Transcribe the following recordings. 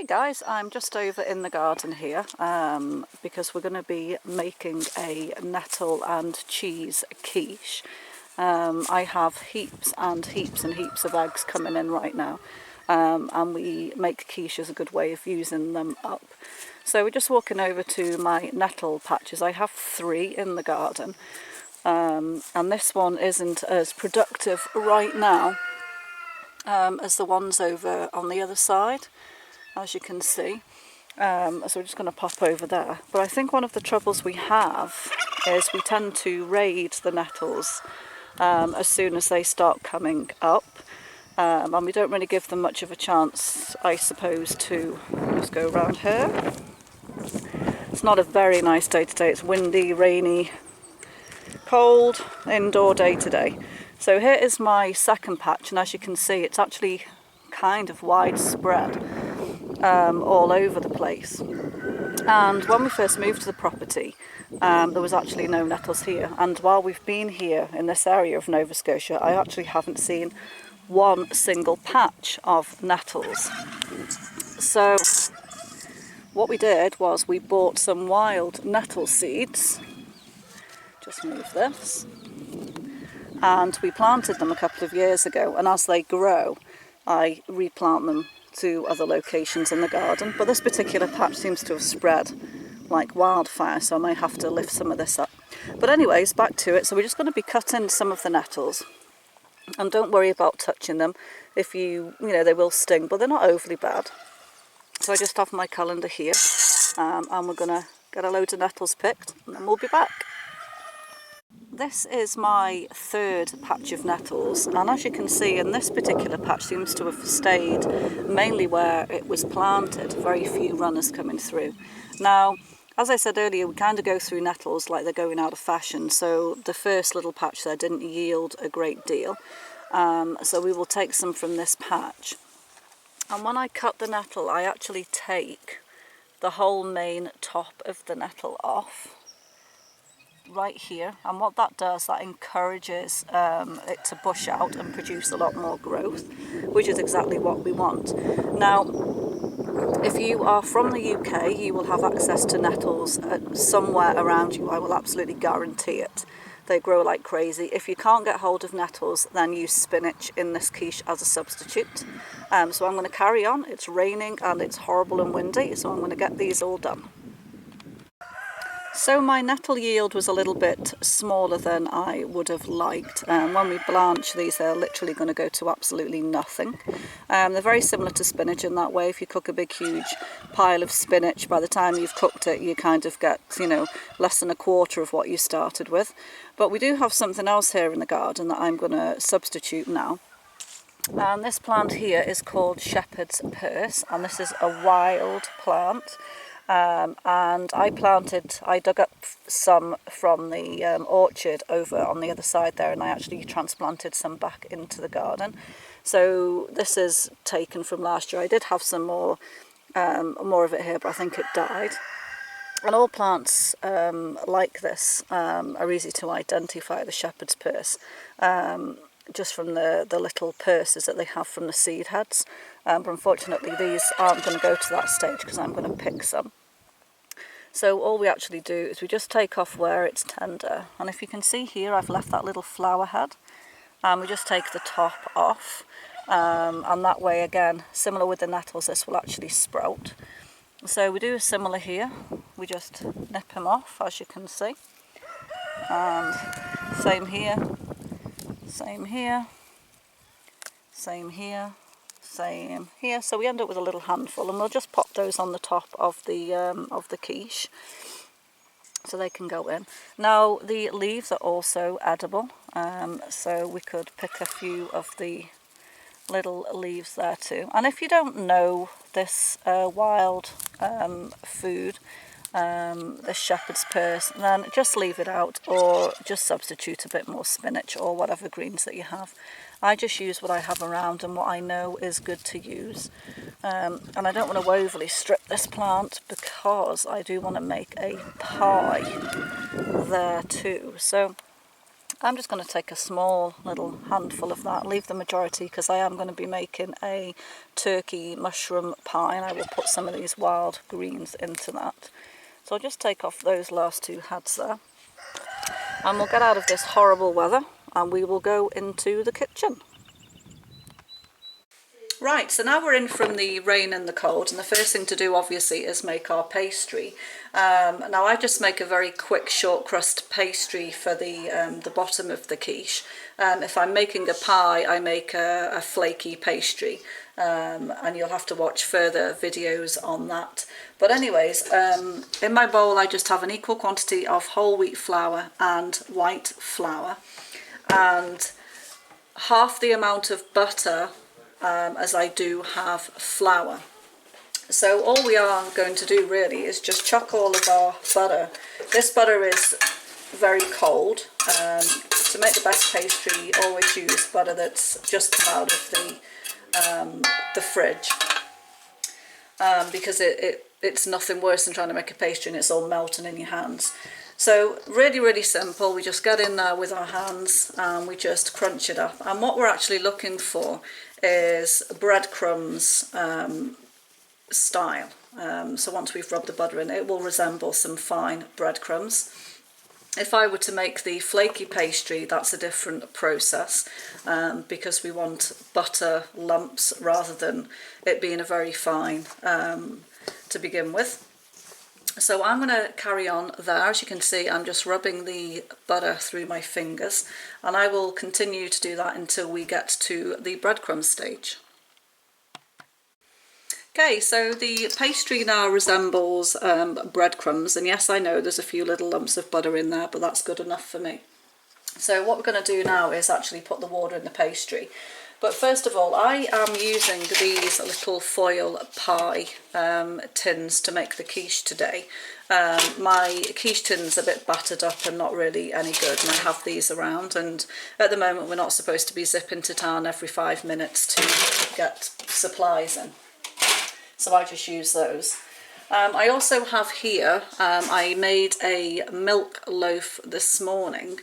Guys, I'm just over in the garden here because we're going to be making a nettle and cheese quiche. I have heaps and heaps and heaps of eggs coming in right now, and we make quiche as a good way of using them up. So we're just walking over to my nettle patches. I have 3 in the garden, and this one isn't as productive right now as the ones over on the other side, as you can see. So we're just going to pop over there. But I think one of the troubles we have is we tend to raid the nettles as soon as they start coming up, and we don't really give them much of a chance, I suppose, to just go around here. It's not a very nice day today. It's windy, rainy, cold, indoor day today. So here is my second patch, and as you can see, it's actually kind of widespread all over the place. And when we first moved to the property, there was actually no nettles here, and while we've been here in this area of Nova Scotia, I actually haven't seen one single patch of nettles. So what we did was we bought some wild nettle seeds, just move this, and we planted them a couple of years ago, and as they grow I replant them to other locations in the garden. But this particular patch seems to have spread like wildfire, so I may have to lift some of this up. But anyways, back to it. So we're just going to be cutting some of the nettles, and don't worry about touching them. If you know, they will sting, but they're not overly bad. So I just have my colander here, and we're going to get a load of nettles picked, and then we'll be back. This is my 3rd patch of nettles, and as you can see, in this particular patch seems to have stayed mainly where it was planted, very few runners coming through. Now, as I said earlier, we kind of go through nettles like they're going out of fashion, so the first little patch there didn't yield a great deal, so we will take some from this patch. And when I cut the nettle, I actually take the whole main top of the nettle off right here, and what that does, that encourages it to bush out and produce a lot more growth, which is exactly what we want. Now, if you are from the UK, you will have access to nettles somewhere around you. I will absolutely guarantee it. They grow like crazy. If you can't get hold of nettles, then use spinach in this quiche as a substitute. So I'm going to carry on. It's raining and it's horrible and windy, so I'm going to get these all done. So my nettle yield was a little bit smaller than I would have liked. When we blanch these, they're literally going to go to absolutely nothing. They're very similar to spinach in that way. If you cook a big huge pile of spinach, by the time you've cooked it, you kind of get, you know, less than a quarter of what you started with. But we do have something else here in the garden that I'm going to substitute now. And this plant here is called shepherd's purse, and this is a wild plant. And I dug up some from the orchard over on the other side there, and I actually transplanted some back into the garden. So this is taken from last year. I did have some more of it here, but I think it died. And all plants like this are easy to identify, the shepherd's purse, just from the little purses that they have from the seed heads. But unfortunately these aren't going to go to that stage because I'm going to pick some. So all we actually do is we just take off where it's tender, and if you can see here, I've left that little flower head, and we just take the top off, and that way, again, similar with the nettles, this will actually sprout. So we do similar here. We just nip him off, as you can see, and same here, same here, same here, same here. So we end up with a little handful, and we'll just pop those on the top of the quiche so they can go in. Now the leaves are also edible, so we could pick a few of the little leaves there too. And if you don't know this wild food, the shepherd's purse, then just leave it out, or just substitute a bit more spinach or whatever greens that you have. I just use what I have around and what I know is good to use. And I don't want to overly strip this plant because I do want to make a pie there too. So I'm just going to take a small little handful of that, leave the majority because I am going to be making a turkey mushroom pie, and I will put some of these wild greens into that. So I'll just take off those last 2 heads there, and we'll get out of this horrible weather and we will go into the kitchen. Right, so now we're in from the rain and the cold, and the first thing to do obviously is make our pastry. Now I just make a very quick short crust pastry for the bottom of the quiche. If I'm making a pie, I make a flaky pastry, and you'll have to watch further videos on that. But anyways, in my bowl I just have an equal quantity of whole wheat flour and white flour, and half the amount of butter as I do have flour. So all we are going to do really is just chuck all of our butter. This butter is very cold. To make the best pastry, always use butter that's just come out of the fridge, because it's nothing worse than trying to make a pastry and it's all melting in your hands. So really simple. We just get in there with our hands and we just crunch it up. And what we're actually looking for is breadcrumbs style. So once we've rubbed the butter in, it will resemble some fine breadcrumbs. If I were to make the flaky pastry, that's a different process, because we want butter lumps rather than it being a very fine to begin with. So I'm going to carry on there. As you can see, I'm just rubbing the butter through my fingers, and I will continue to do that until we get to the breadcrumb stage. Okay, so the pastry now resembles breadcrumbs, and yes, I know there's a few little lumps of butter in there, but that's good enough for me. So what we're going to do now is actually put the water in the pastry. But first of all, I am using these little foil pie tins to make the quiche today. My quiche tin's a bit battered up and not really any good, and I have these around, and at the moment we're not supposed to be zipping to town every 5 minutes to get supplies in. So I just use those. I also have here, I made a milk loaf this morning.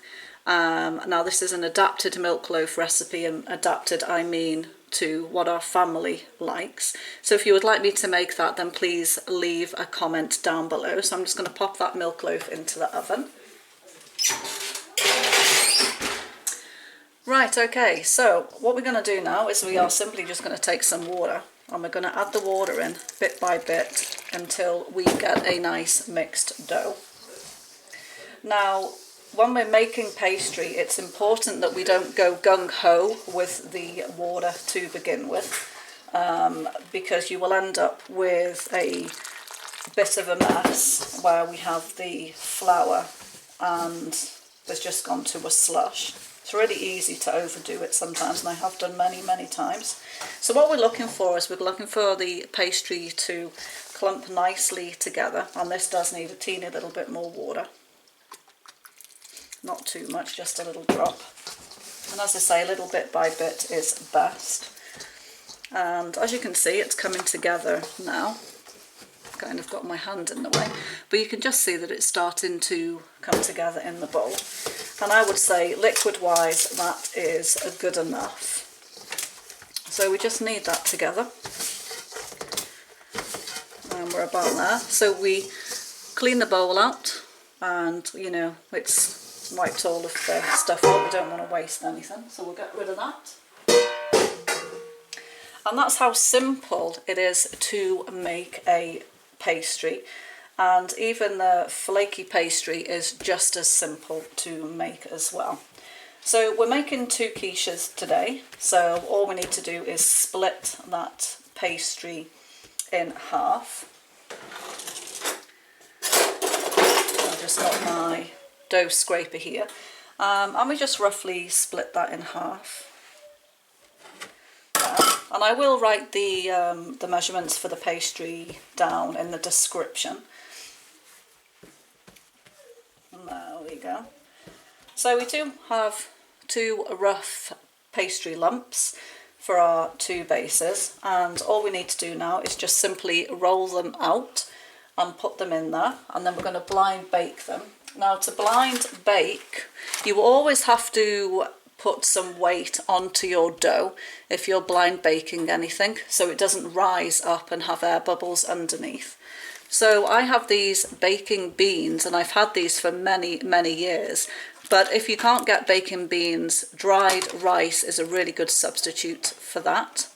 Now this is an adapted milk loaf recipe, and adapted I mean to what our family likes. So if you would like me to make that, then please leave a comment down below. So I'm just going to pop that milk loaf into the oven. Right, okay, so what we're going to do now is we are simply just going to take some water, and we're going to add the water in bit by bit until we get a nice mixed dough. Now, when we're making pastry, it's important that we don't go gung-ho with the water to begin with, because you will end up with a bit of a mess where we have the flour and it's just gone to a slush. It's really easy to overdo it sometimes, and I have done many times. So what we're looking for is we're looking for the pastry to clump nicely together, and this does need a teeny little bit more water. Not too much, just a little drop. And as I say, a little bit by bit is best. And as you can see, it's coming together now. Kind of got my hand in the way, but you can just see that it's starting to come together in the bowl. And I would say liquid wise that is good enough. So we just knead that together, and we're about there. So we clean the bowl out, and you know, it's wiped all of the stuff out. We don't want to waste anything, so we'll get rid of that. And that's how simple it is to make a pastry, and even the flaky pastry is just as simple to make as well. So we're making 2 quiches today, so all we need to do is split that pastry in half. I've just got my dough scraper here, and we just roughly split that in half. And I will write the measurements for the pastry down in the description. And there we go. So we do have 2 rough pastry lumps for our 2 bases, and all we need to do now is just simply roll them out and put them in there, and then we're going to blind bake them. Now to blind bake, you always have to put some weight onto your dough if you're blind baking anything, so it doesn't rise up and have air bubbles underneath. So I have these baking beans, and I've had these for many years, but if you can't get baking beans, dried rice is a really good substitute for that.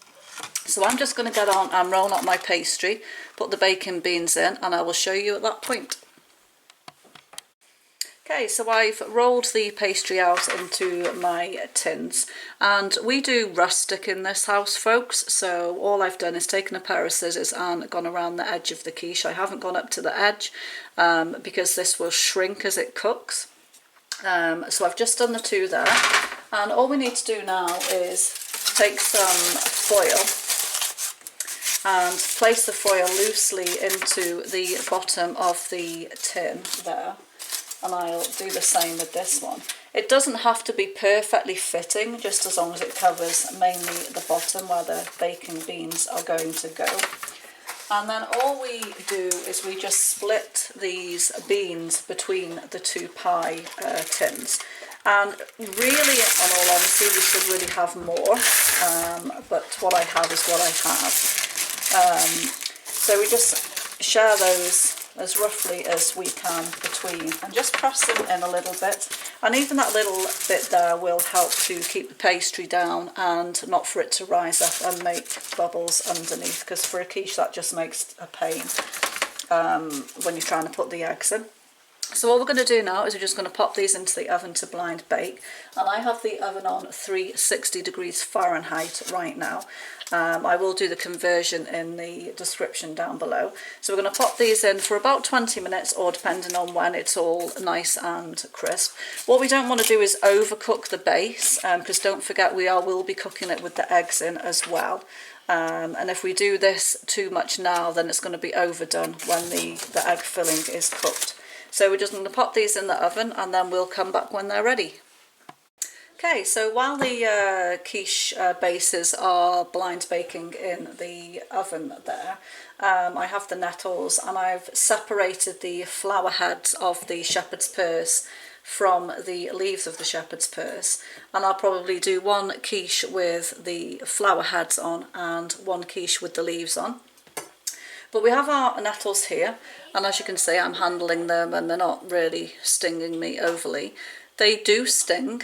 So I'm just going to get on and roll out my pastry, put the baking beans in, and I will show you at that point. Okay, so I've rolled the pastry out into my tins, and we do rustic in this house, folks, so all I've done is taken a pair of scissors and gone around the edge of the quiche. I haven't gone up to the edge because this will shrink as it cooks. So I've just done the two there, and all we need to do now is take some foil and place the foil loosely into the bottom of the tin there. And I'll do the same with this one. It doesn't have to be perfectly fitting, just as long as it covers mainly the bottom where the baking beans are going to go. And then all we do is we just split these beans between the two pie tins. And really, in all honesty, we should really have more, but what I have is what I have. So we just share those as roughly as we can between, and just press them in a little bit, and even that little bit there will help to keep the pastry down and not for it to rise up and make bubbles underneath, because for a quiche that just makes a pain when you're trying to put the eggs in. So what we're going to do now is we're just going to pop these into the oven to blind bake, and I have the oven on 360 degrees Fahrenheit right now. I will do the conversion in the description down below. So we're going to pop these in for about 20 minutes, or depending on when it's all nice and crisp. What we don't want to do is overcook the base, because don't forget we will be cooking it with the eggs in as well. And if we do this too much now, then it's going to be overdone when the egg filling is cooked. So we're just going to pop these in the oven, and then we'll come back when they're ready. Okay, so while the quiche bases are blind baking in the oven there, I have the nettles, and I've separated the flower heads of the shepherd's purse from the leaves of the shepherd's purse, and I'll probably do one quiche with the flower heads on and one quiche with the leaves on. But we have our nettles here, and as you can see I'm handling them and they're not really stinging me overly. They do sting,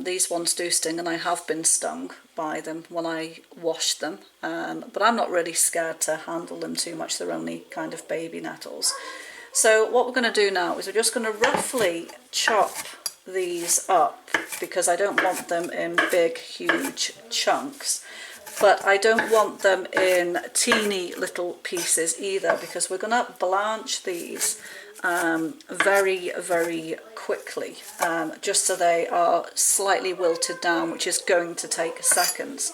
these ones do sting, and I have been stung by them when I wash them, but I'm not really scared to handle them too much, they're only kind of baby nettles. So what we're going to do now is we're just going to roughly chop these up, because I don't want them in big huge chunks. But I don't want them in teeny little pieces either, because we're going to blanch these very quickly, just so they are slightly wilted down, which is going to take seconds.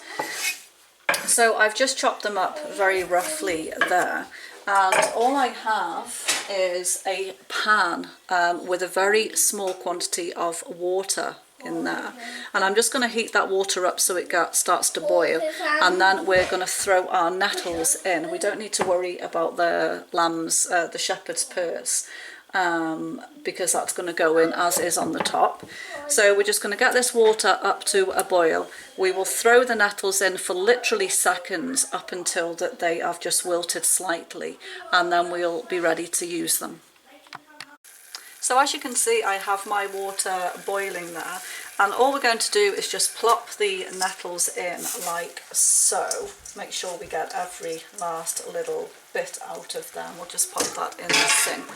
So I've just chopped them up very roughly there, and all I have is a pan with a very small quantity of water in there, and I'm just going to heat that water up so it starts to boil, and then we're going to throw our nettles in. We don't need to worry about the the shepherd's purse, because that's going to go in as is on the top. So we're just going to get this water up to a boil. We will throw the nettles in for literally seconds up until that they have just wilted slightly, and then we'll be ready to use them. So as you can see, I have my water boiling there, and all we're going to do is just plop the nettles in like so. Make sure we get every last little bit out of them. We'll just pop that in the sink.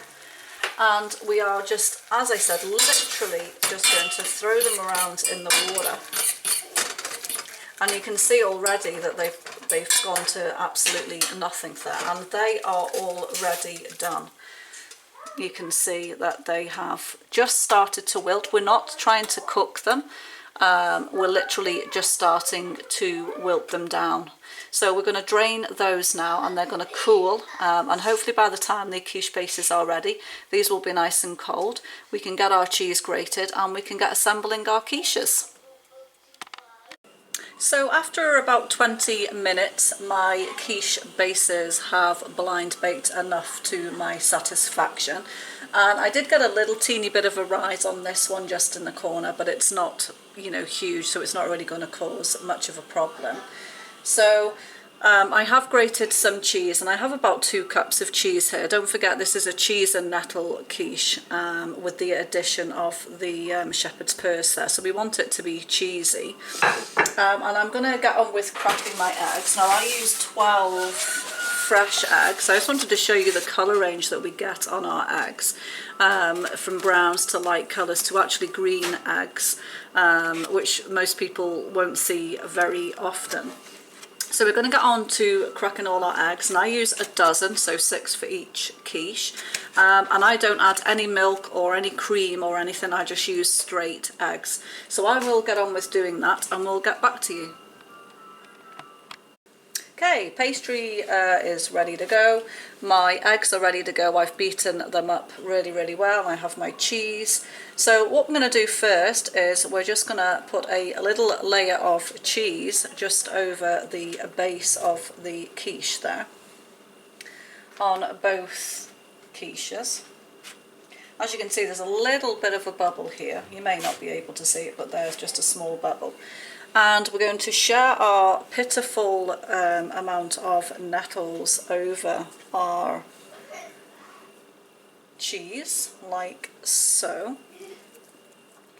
And we are just, as I said, literally just going to throw them around in the water. And you can see already that they've gone to absolutely nothing there, and they are already done. You can see that they have just started to wilt. We're not trying to cook them, we're literally just starting to wilt them down. So we're going to drain those now, and they're going to cool, and hopefully by the time the quiche bases are ready, these will be nice and cold. We can get our cheese grated and we can get assembling our quiches. So after about 20 minutes, my quiche bases have blind baked enough to my satisfaction. And I did get a little teeny bit of a rise on this one just in the corner, but it's not, you know, huge, so it's not really going to cause much of a problem. So I have grated some cheese, and I have about 2 cups of cheese here. Don't forget, this is a cheese and nettle quiche with the addition of the shepherd's purse there, so we want it to be cheesy. And I'm going to get on with cracking my eggs. Now I use 12 fresh eggs. I just wanted to show you the colour range that we get on our eggs, from browns to light colours to actually green eggs, which most people won't see very often. So we're going to get on to cracking all our eggs, and I use a dozen, so 6 for each quiche, and I don't add any milk or any cream or anything, I just use straight eggs. So I will get on with doing that and we'll get back to you. Okay, pastry is ready to go. My eggs are ready to go. I've beaten them up really well. I have my cheese. So what I'm going to do first is we're just going to put a little layer of cheese just over the base of the quiche there on both quiches. As you can see, there's a little bit of a bubble here. You may not be able to see it, but there's just a small bubble. And we're going to share our pitiful amount of nettles over our cheese, like so.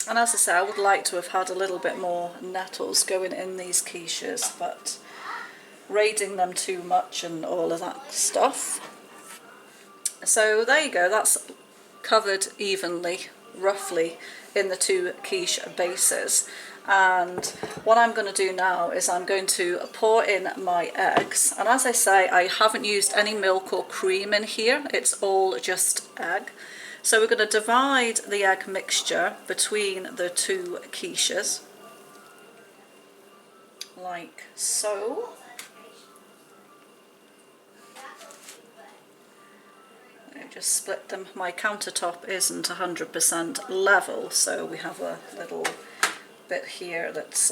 And as I say, I would like to have had a little bit more nettles going in these quiches, but raiding them too much and all of that stuff. So there you go, that's covered evenly, roughly, in the 2 quiche bases. And what I'm going to do now is I'm going to pour in my eggs, and as I say, I haven't used any milk or cream in here, it's all just egg. So we're going to divide the egg mixture between the 2 quiches, like so. I just split them. My countertop isn't 100% level, so we have a little bit here that's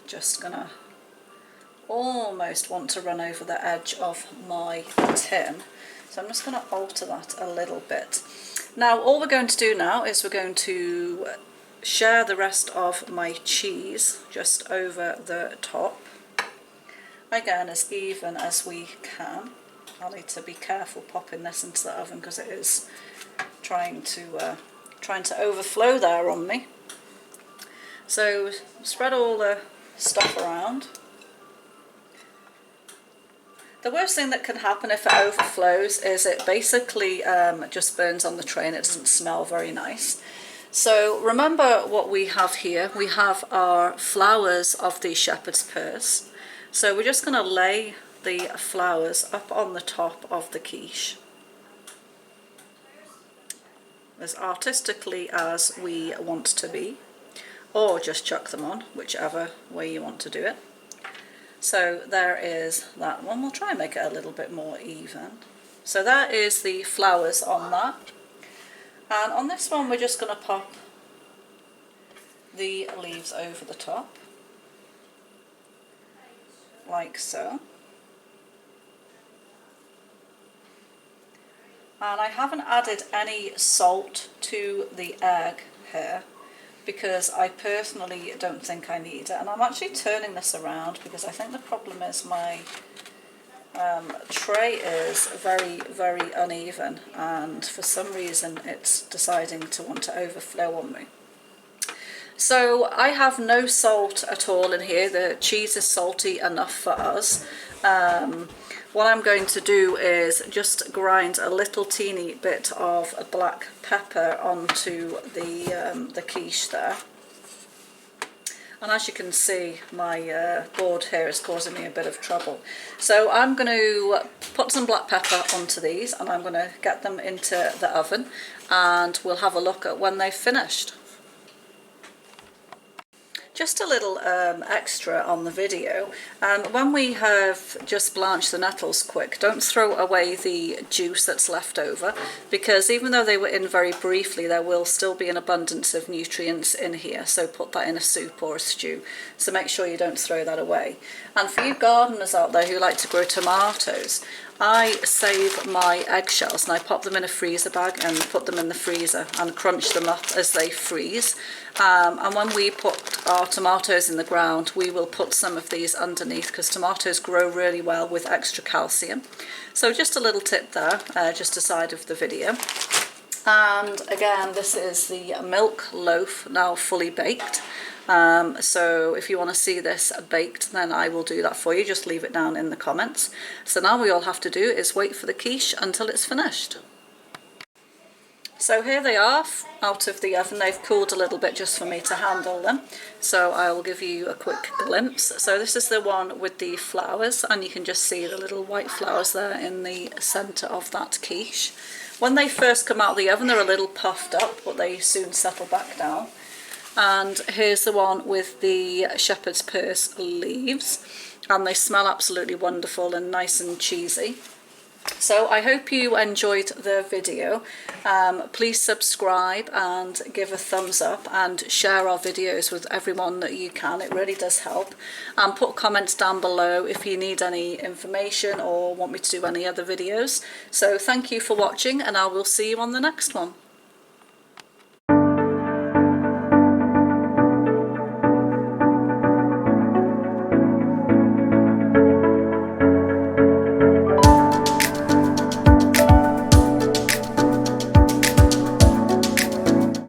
just gonna almost want to run over the edge of my tin, so I'm just going to alter that a little bit. Now all we're going to do now is we're going to share the rest of my cheese just over the top, again as even as we can. I need to be careful popping this into the oven because it is trying to overflow there on me. So spread all the stuff around. The worst thing that can happen if it overflows is it basically just burns on the tray and it doesn't smell very nice. So remember what we have here. We have our flowers of the shepherd's purse. So we're just going to lay the flowers up on the top of the quiche as artistically as we want to be, or just chuck them on, whichever way you want to do it. So there is that one. We'll try and make it a little bit more even. So that is the flowers on that. And on this one we're just going to pop the leaves over the top, like so. And I haven't added any salt to the egg here because I personally don't think I need it. And I'm actually turning this around because I think the problem is my tray is very uneven, and for some reason it's deciding to want to overflow on me. So I have no salt at all in here. The cheese is salty enough for us. What I'm going to do is just grind a little teeny bit of black pepper onto the quiche there. And as you can see, my board here is causing me a bit of trouble. So I'm going to put some black pepper onto these and I'm going to get them into the oven and we'll have a look at when they've finished. Just a little extra on the video, when we have just blanched the nettles quick, don't throw away the juice that's left over, because even though they were in very briefly, there will still be an abundance of nutrients in here, so put that in a soup or a stew, so make sure you don't throw that away. And for you gardeners out there who like to grow tomatoes, I save my eggshells and I pop them in a freezer bag and put them in the freezer and crunch them up as they freeze. And when we put our tomatoes in the ground, we will put some of these underneath because tomatoes grow really well with extra calcium. So just a little tip there, just aside of the video. And again, this is the milk loaf, now fully baked. So if you want to see this baked, then I will do that for you. Just leave it down in the comments. So now we all have to do is wait for the quiche until it's finished. So here they are out of the oven. They've cooled a little bit just for me to handle them. So I will give you a quick glimpse. So this is the one with the flowers, and you can just see the little white flowers there in the centre of that quiche. When they first come out of the oven, they're a little puffed up, but they soon settle back down. And here's the one with the shepherd's purse leaves, and they smell absolutely wonderful and nice and cheesy. So I hope you enjoyed the video. Please subscribe and give a thumbs up and share our videos with everyone that you can. It really does help. And put comments down below if you need any information or want me to do any other videos. So thank you for watching, and I will see you on the next one.